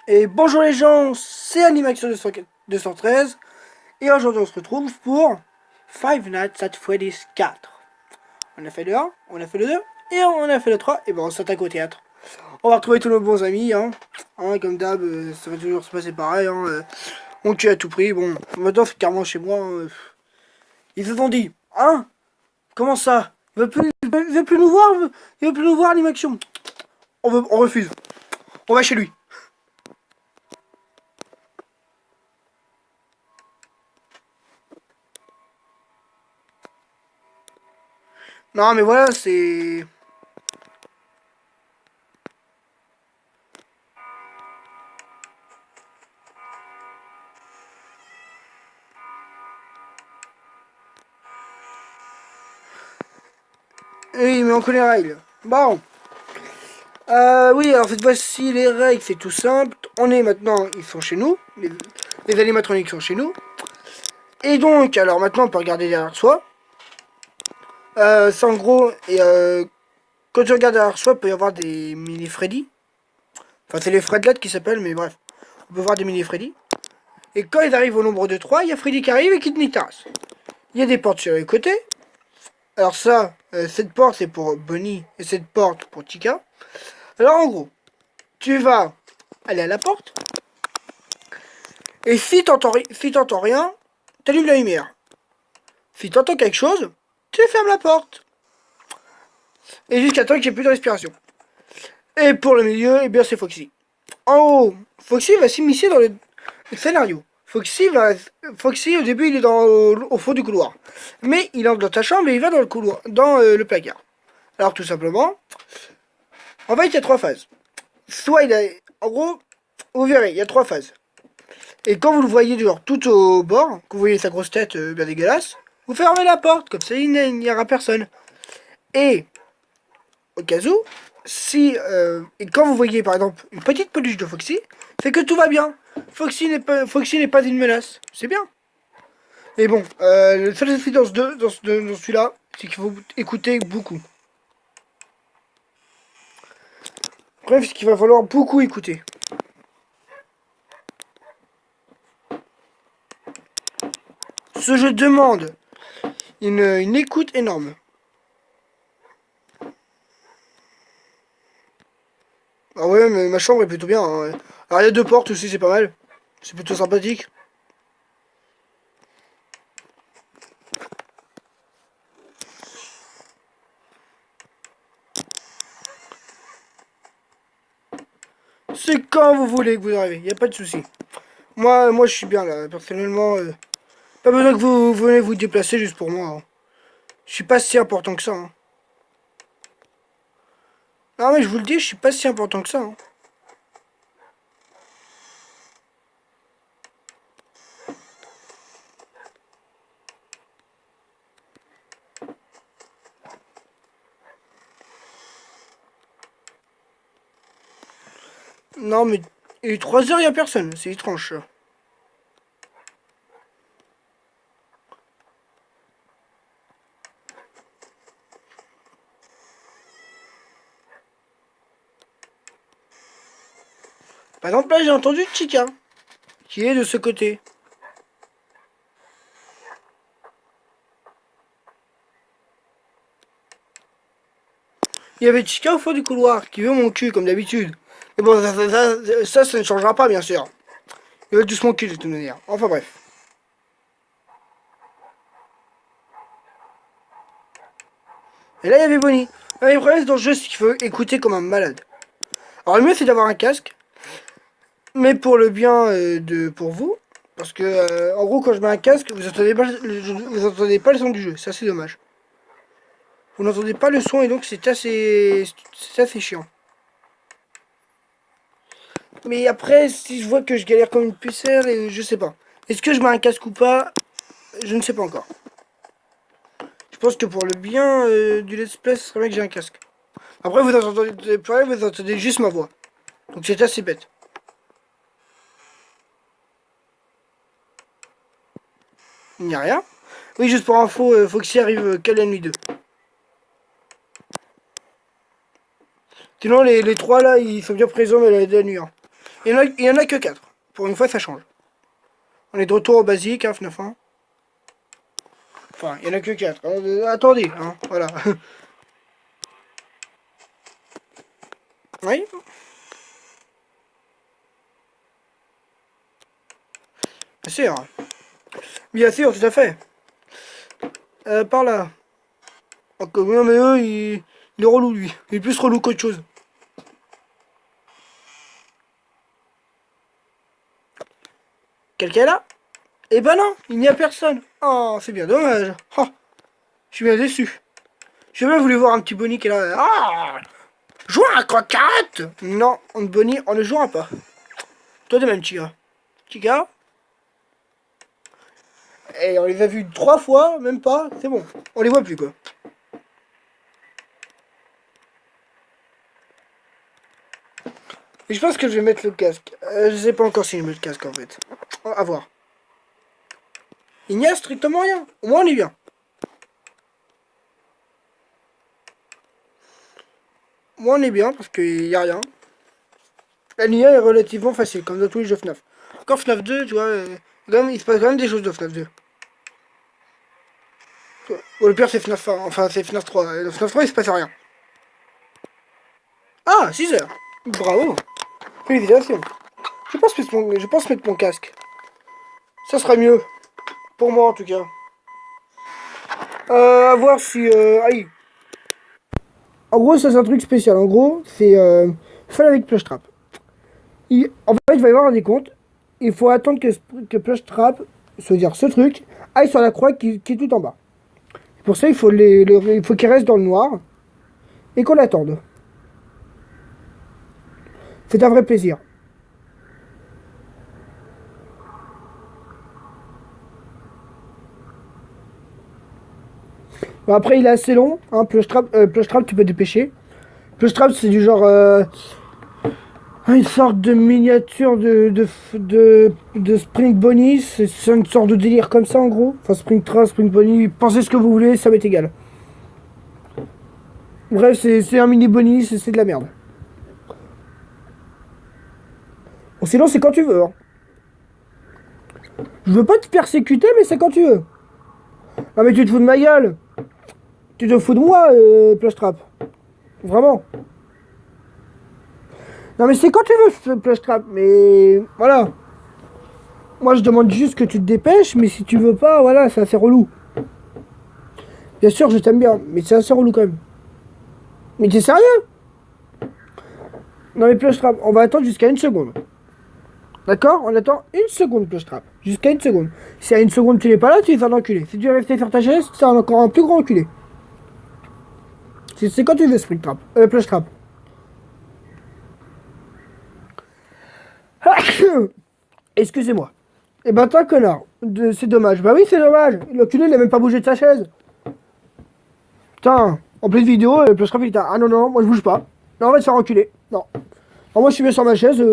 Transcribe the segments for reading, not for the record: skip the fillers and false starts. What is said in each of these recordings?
Et bonjour les gens, c'est Animaction 213 et aujourd'hui on se retrouve pour Five Nights at Freddy's 4. On a fait le 1, on a fait le 2 et on a fait le 3 et bon on s'attaque au théâtre. On va retrouver tous nos bons amis, comme d'hab, ça va toujours se passer pareil, on tue à tout prix, bon, maintenant c'est carrément chez moi, ils se sont dit, comment ça, il veut plus nous voir, il veut plus nous voir Animaction, on refuse, on va chez lui. Non mais voilà, c'est... Oui, mais on connaît les règles. Bon. Oui, alors cette fois-ci, les règles, c'est tout simple. On est maintenant, ils sont chez nous. Les animatroniques sont chez nous. Et donc, alors maintenant, on peut regarder derrière soi. C'est en gros, quand tu regardes derrière soi, il peut y avoir des mini Freddy. Enfin, c'est les Fredlettes qui s'appellent, mais bref. On peut voir des mini Freddy. Et quand ils arrivent au nombre de 3, il y a Freddy qui arrive et qui te nique ta race. Il y a des portes sur les côtés. Alors ça, cette porte, c'est pour Bonnie. Et cette porte pour Chica. Alors en gros, tu vas aller à la porte. Et si t'entends rien, t'allumes la lumière. Si t'entends quelque chose, tu fermes la porte. Et jusqu'à temps qu'il n'y ait plus de respiration. Et pour le milieu, eh bien c'est Foxy. En haut, Foxy va s'immiscer dans le scénario. Foxy au début il est au fond du couloir. Mais il entre dans ta chambre et il va dans le couloir, dans le placard. Alors tout simplement, en fait il y a 3 phases. Soit il a... En gros, vous verrez, il y a 3 phases. Et quand vous le voyez genre tout au bord, que vous voyez sa grosse tête bien dégueulasse, vous fermez la porte, comme ça il n'y aura personne. Et, au cas où, si, et quand vous voyez par exemple une petite peluche de Foxy, c'est que tout va bien. Foxy n'est pas une menace, c'est bien. Et bon, le seul défi dans celui-là, c'est qu'il faut écouter beaucoup. Bref, c'est qu'il va falloir beaucoup écouter. Ce jeu demande une écoute énorme. Ah ouais, mais ma chambre est plutôt bien. Alors il y a 2 portes aussi, c'est pas mal. C'est plutôt sympathique. C'est quand vous voulez que vous arrivez, y a pas de souci. Moi je suis bien là, personnellement. Pas besoin que vous venez vous déplacer juste pour moi. Je suis pas si important que ça. Non mais je vous le dis, je suis pas si important que ça. Non mais il est 3 heures, y a personne, c'est étrange ça. Par exemple là j'ai entendu Chica, qui est de ce côté. Il y avait Chica au fond du couloir, qui veut mon cul comme d'habitude. Mais bon, ça ne changera pas bien sûr. Il veut tous mon cul de toute manière. Enfin bref. Et là il y avait Bonnie. Le problème dans le jeu c'est qu'il faut écouter comme un malade. Alors le mieux c'est d'avoir un casque. Mais pour le bien pour vous, parce que en gros quand je mets un casque, vous entendez pas le son du jeu, c'est assez dommage. Vous n'entendez pas le son et donc c'est assez chiant. Mais après, si je vois que je galère comme une pucelle, et je sais pas. Est-ce que je mets un casque ou pas? Je ne sais pas encore. Je pense que pour le bien du let's play, ce serait bien que j'ai un casque. Après, vous entendez juste ma voix. Donc c'est assez bête. Il n'y a rien. Oui, juste pour info, Foxy arrive qu'à la nuit 2. Sinon, les 3 là, ils sont bien présents mais la nuit. Il y en a que 4. Pour une fois, ça change. On est de retour au basique, hein, FNAF 1. Enfin, il y en a que 4. Attendez, hein, voilà. Oui. Bien sûr. Bien sûr, tout à fait. Par là. Encore, non, mais eux, il est relou, lui. Il est plus relou qu'autre chose. Quelqu'un est là? Eh ben non, il n'y a personne. Oh, c'est bien dommage. Oh, je suis bien déçu. J'ai même voulu voir un petit Bonnie qui est là. Ah, jouer à croquette. Non, Bonnie, on ne jouera pas. Toi de même, Chica. Chica? Et on les a vus 3 fois, même pas. C'est bon. On les voit plus, quoi. Et je pense que je vais mettre le casque. Je sais pas encore si je mets le casque, en fait. À voir. Il n'y a strictement rien. Au moins, on est bien. Moi, on est bien parce qu'il n'y a rien. La l'IA est relativement facile, comme dans tous les jeux FNAF. Encore FNAF 2, tu vois, il se passe quand même des choses de FNAF 2. Ou le pire, c'est FNAF 1, enfin, c'est FNAF 3. Dans FNAF 3, il se passe rien. Ah, 6 heures. Bravo. Félicitations. Je pense mettre mon casque. Ça sera mieux. Pour moi, en tout cas. À voir si... aïe. En gros, ça, c'est un truc spécial. En gros, c'est... Fall avec Plush Trap. En fait, il va y avoir un décompte. Il faut attendre que Plush Trap, c'est-à-dire ce truc, aille sur la croix qui est tout en bas. Pour ça, il faut qu'il reste dans le noir et qu'on l'attende. C'est un vrai plaisir. Bon, après, il est assez long. Hein, Plush Trap, tu peux dépêcher. Plush Trap, c'est du genre... une sorte de miniature de Spring Bonnie. C'est une sorte de délire comme ça, en gros. Enfin, Spring Trap, Spring Bonnie. Pensez ce que vous voulez, ça m'est égal. Bref, c'est un mini Bonnie, c'est de la merde. Bon, sinon, c'est quand tu veux. Hein. Je veux pas te persécuter, mais c'est quand tu veux. Ah, mais tu te fous de ma gueule. Tu te fous de moi, Plush Trap. Vraiment. Non, mais c'est quand tu veux, Plush Trap. Mais voilà. Moi, je demande juste que tu te dépêches, mais si tu veux pas, voilà, c'est assez relou. Bien sûr, je t'aime bien, mais c'est assez relou quand même. Mais t'es sérieux? Non, mais Plush Trap, on va attendre jusqu'à 1 seconde. D'accord? On attend 1 seconde, Plush Trap. Jusqu'à 1 seconde. Si à 1 seconde tu n'es pas là, tu es un enculé. Si tu es resté faire ta chaise, c'est encore un plus grand enculé. C'est quand tu veux, Spring Trap. Plush Trap. Excusez-moi. Eh ben, toi, connard. C'est dommage. Bah oui, c'est dommage. L'enculé, il a même pas bougé de sa chaise. Putain, en pleine vidéo, Plush Trap, il était... Ah non, non, moi je bouge pas. Non, on va se faire enculer. Non. Alors, moi, je suis bien sur ma chaise.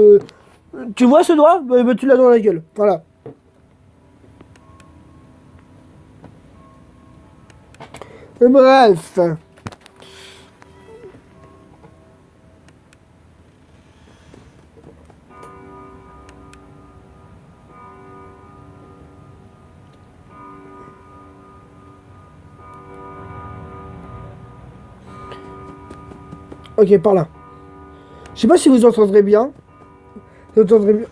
Tu vois ce doigt? Bah, tu l'as dans la gueule. Voilà. Bref. Ok, par là. Je sais pas si vous entendrez bien. Vous entendrez bien.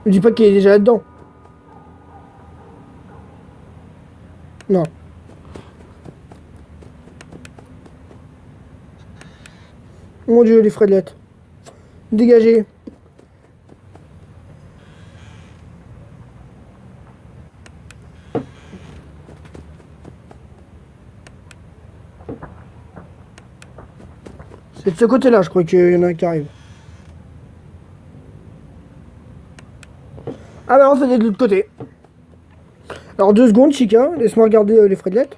Je dis pas qu'il est déjà là-dedans. Non. Mon dieu, les fredelettes. Dégagez. C'est de ce côté-là, je crois qu'il y en a un qui arrive. Ah bah non, c'est de l'autre côté. Alors 2 secondes, Chica, laisse-moi regarder les fredelettes.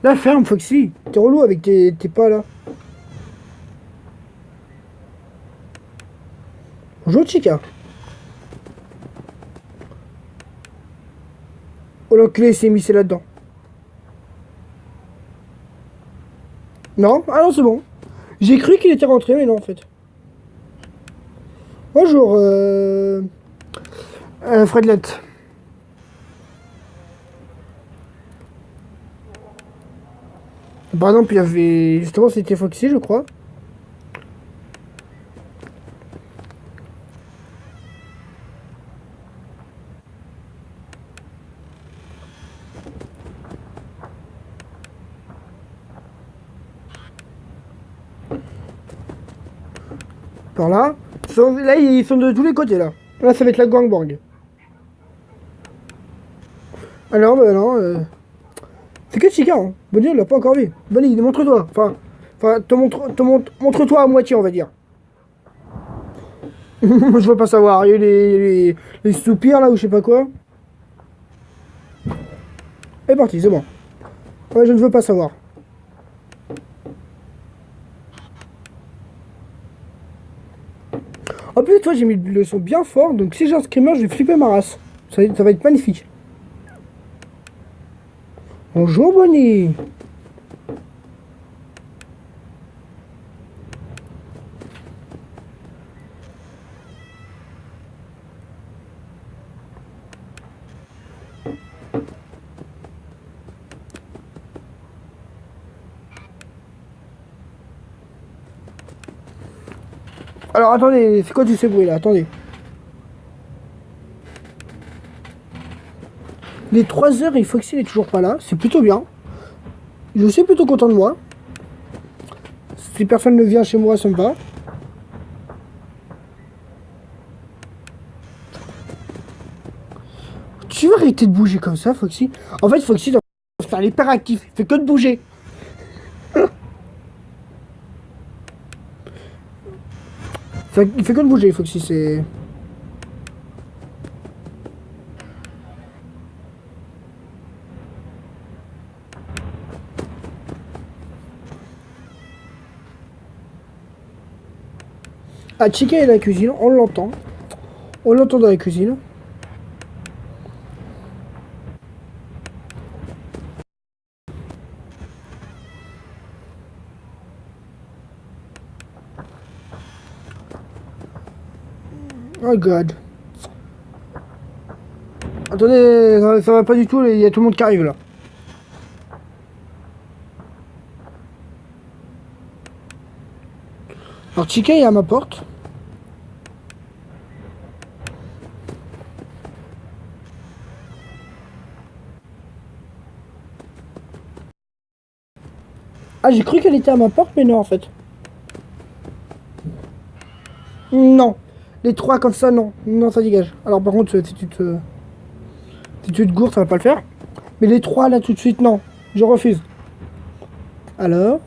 Là, ferme, Foxy. T'es relou avec tes pas là. Bonjour, Chica. Oh, l'enculé s'est mis là-dedans. Non? Ah non, c'est bon. J'ai cru qu'il était rentré, mais non, en fait. Bonjour, Fredlet. Par exemple, il y avait... Justement, c'était Foxy, je crois. Par là. Là, ils sont de tous les côtés, là. Là, ça va être la gangbang. Alors, bah non, c'est que Chica, hein. Bonnie, on l'a pas encore vu. Bonnie, montre-toi. Enfin, montre-toi à moitié, on va dire. Je veux pas savoir. Il y a eu les soupirs, là, ou je sais pas quoi. C'est parti, c'est bon. Ouais, je ne veux pas savoir. En plus, toi, j'ai mis le son bien fort, donc si j'ai un screamer, je vais flipper ma race. Ça va être magnifique. Bonjour, Bonnie. Alors, attendez, c'est quoi tous ces bruits, là? Attendez. Les 3 heures et Foxy n'est toujours pas là. C'est plutôt bien. Je suis plutôt content de moi. Si personne ne vient chez moi, ça me va. Tu vas arrêter de bouger comme ça, Foxy? En fait, Foxy doit faire l'hyperactif. Il fait que de bouger. Il fait que de bouger, Foxy, c'est... Ah, Chica est dans la cuisine, on l'entend. On l'entend dans la cuisine. Oh god. Attendez, ça va pas du tout, il y a tout le monde qui arrive là. Alors Chica est à ma porte. Ah, j'ai cru qu'elle était à ma porte, mais non en fait. Non. Les 3 comme ça, non. Non, ça dégage. Alors par contre, si tu te gourdes, ça va pas le faire. Mais les 3 là tout de suite, non. Je refuse. Alors?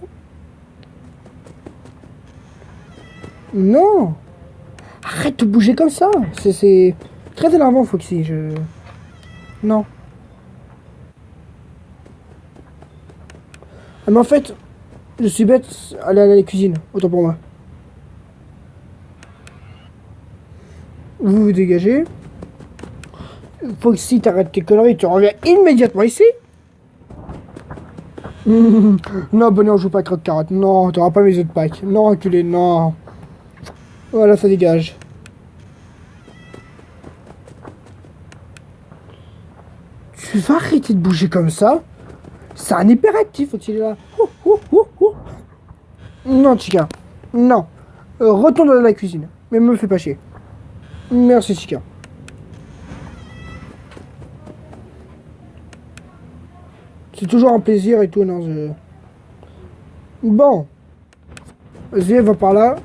Non. Arrête de bouger comme ça. C'est très énervant, Foxy. Non. Ah, mais en fait, je suis bête. Allez à la cuisine. Autant pour moi. Vous vous dégagez. Foxy, t'arrêtes tes conneries. Tu reviens immédiatement ici. Non, Bonnie, on joue pas à croque carotte. Non, t'auras pas mes œufs de Pâques. Non, reculé, non. Voilà, ça dégage. Tu vas arrêter de bouger comme ça? C'est un hyperactif, faut qu'il est là. Non, Chica. Non. Retourne dans la cuisine. Mais me fais pas chier. Merci, Chica. C'est toujours un plaisir et tout, non, Bon. Vas-y, elle va par là.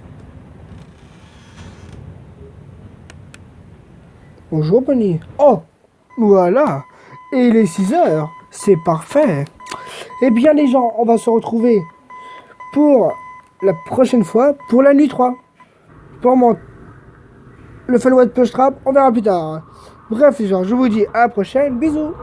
Bonjour, Bonnie. Oh, voilà. Et il est 6 heures. C'est parfait. Eh bien, les gens, on va se retrouver pour la prochaine fois, pour la nuit 3. Pour moi, le Fallout Push Trap, on verra plus tard. Bref, les gens, je vous dis à la prochaine. Bisous.